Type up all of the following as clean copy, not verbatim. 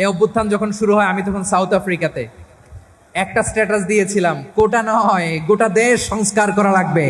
এই অভ্যুত্থান যখন শুরু হয় আমি তখন সাউথ আফ্রিকাতে একটা স্ট্যাটাস দিয়েছিলাম, কোটা নয় গোটা দেশ সংস্কার করা লাগবে।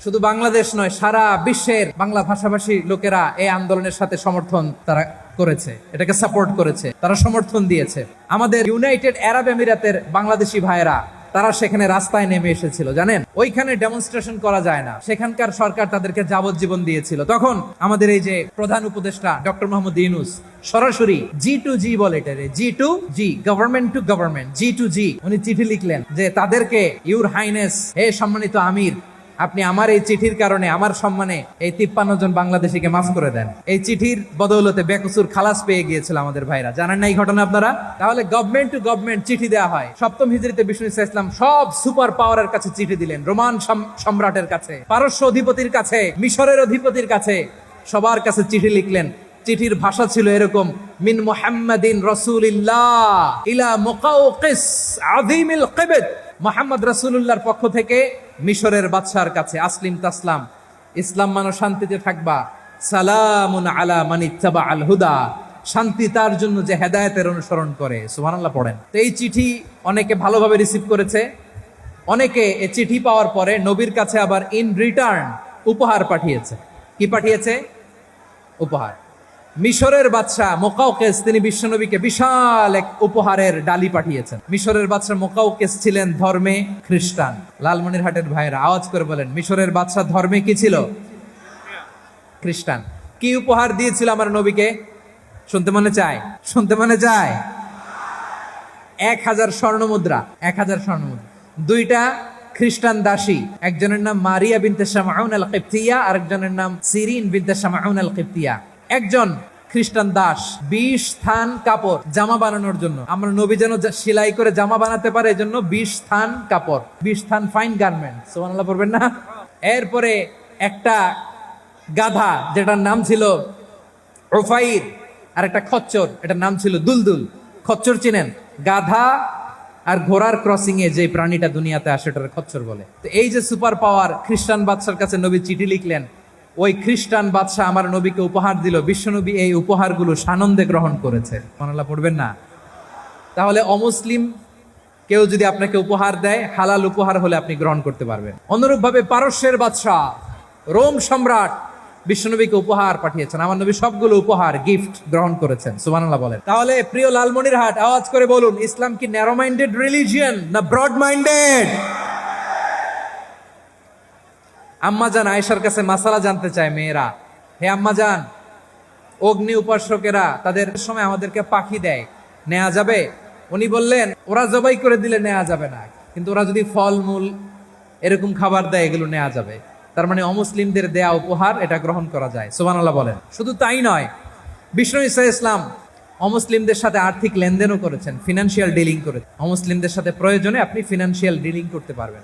শুধু বাংলাদেশ নয়, সারা বিশ্বের বাংলা ভাষাভাষী লোকেরা এই আন্দোলনের সাথে সমর্থন তারা করেছে, এটাকে সাপোর্ট করেছে, তারা সমর্থন দিয়েছে। আমাদের ইউনাইটেড আরব আমিরাতের বাংলাদেশি ভাইয়েরা তারা সেখানে রাস্তায় নেমে এসেছিল, জানেন ওইখানে ডেমনস্ট্রেশন করা যায় না, সেখানকার সরকার তাদেরকে যাবজ্জীবন দিয়েছিল। তখন আমাদের এই যে প্রধান উপদেষ্টা ডক্টর মোহাম্মদ ইউনূস সরাসরি G2G বলে, এটারে G2G, government to government, G2G, উনি চিঠি লিখলেন যে তাদেরকে, ইউর হাইনেস, হে সম্মানিত আমির, আপনি আমার এই চিঠির কারণে আমার সম্মানে এই 53 জন বাংলাদেশিকে মাফ করে দেন। এই চিঠির বদৌলতে বেকসুর খালাস পেয়ে গিয়েছিল আমাদের ভাইরা, জানেন না এই ঘটনা আপনারা? তাহলে গভর্নমেন্ট টু গভর্নমেন্ট চিঠি দেওয়া হয়। সপ্তম হিজরিতে বিষ্ণু ইসলাম সব সুপার পাওয়ারের কাছে চিঠি দিলেন, রোমান সম্রাটের কাছে, পারস্য অধিপতির কাছে, মিশরের অধিপতির কাছে, সবার কাছে চিঠি লিখলেন। চিঠির ভাষা ছিল এরকম, মিন মুহাম্মাদিন রাসূলিল্লাহ ইলা মুকাওকিস আযীমিল কিবত, মুহাম্মদ রাসূলুল্লাহর পক্ষ থেকে মিশরের বাদশার কাছে, আসলিম তাসলাম, ইসলাম মানো শান্তিতে থাকবা, সালামুন আলা মান ইত্তাবা আল হুদা, শান্তি তার জন্য যে হেদায়েতের অনুসরণ করে। সুবহানাল্লাহ পড়েন। তো এই চিঠি অনেকে ভালোভাবে রিসিভ করেছে, অনেকে এই চিঠি পাওয়ার পরে নবীর কাছে আবার ইন রিটার্ন উপহার পাঠিয়েছে। কি পাঠিয়েছে? উপহার। মিশরের বাদশাহ মুকাওকিস তিনি বিশ্বনবীকে বিশাল এক উপহারের ডালি পাঠিয়েছেন। মিশরের বাদশাহ মুকাওকিস ছিলেন ধর্মে খ্রিস্টান। লালমনিরহাটের ভাইয়েরা আওয়াজ করে বলেন, মিশরের বাদশাহ ধর্মে কি ছিল? খ্রিস্টান। কি উপহার দিয়েছিল আমার নবীকে? শুনতে মনে চায়? শুনতে মনে চায়? 1000 স্বর্ণ মুদ্রা, 1000 স্বর্ণ মুদ্রা। দুইটা খ্রিস্টান দাসী, একজনের নাম মারিয়া বিনতে শামউন আল কিবতিয়া, আরেকজনের নাম সিরিন বিনতে শামউন আল কিবতিয়া। একজন খ্রিস্টান দাস 20 স্থান কাপড় জামা বানানোর জন্য, আমরা নবী যেন সেলাই করে জামা বানাতে পারে এজন্য 20 স্থান কাপড়, 20 স্থান ফাইন গার্মেন্ট। সুবহানাল্লাহ পড়বেন না? এরপরে একটা গাধা যেটার নাম ছিল উফাইর, আর একটা খচ্চর, এটার নাম ছিল দুলদুল। খচ্চর চিনেন? গাধা আর ঘোড়ার ক্রসিং এ যে প্রাণীটা দুনিয়াতে আসে ওটার খচ্চর বলে। তো এই যে সুপার পাওয়ার খ্রিস্টান বাদশার কাছে নবী চিঠি লিখলেন, ওই খ্রিস্টান বাদশাহ আমার নবীকে উপহার দিল, বিশ্বনবী এই উপহারগুলো সানন্দে গ্রহণ করেছে। সুবহানাল্লাহ পড়বেন না? তাহলে অমুসলিম কেউ যদি আপনাকে উপহার দেয়, হালাল উপহার হলে আপনি গ্রহণ করতে পারবেন। অনুরূপভাবে পারস্যের বাদশাহ, রোম সম্রাট বিশ্বনবীকে উপহার পাঠিয়েছেন, আমার নবী সবগুলো উপহার গিফট গ্রহণ করেছেন। সুবহানাল্লাহ বলেন। তাহলে প্রিয় লালমনিরহাট, আওয়াজ করে বলুন, ইসলাম কি ন্যারো মাইন্ডেড রিলিজিয়ন না ব্রড মাইন্ডেড? আম্মাজান আয়েশার কাছে মাসালা জানতে চায় মেয়েরা, হে আম্মাজান, অগ্নি উপাসকেরা তাদের সময় আমাদেরকে পাখি দেয়, নেওয়া যাবে? উনি বললেন, ওরা জবাই করে দিলে নেওয়া যাবে না, কিন্তু ওরা যদি ফলমূল এরকম খাবার দেয় এগুলো নেওয়া যাবে। তার মানে অমুসলিমদের দেয়া উপহার এটা গ্রহণ করা যায়। সুবহানাল্লাহ বলেন। শুধু তাই নয়, বিষ্ণু ইসলাম অমুসলিমদের সাথে আর্থিক লেনদেনও করেছেন, ফিনান্সিয়াল ডিলিং করেছেন। অমুসলিমদের সাথে প্রয়োজনে আপনি ফিনান্সিয়াল ডিলিং করতে পারবেন।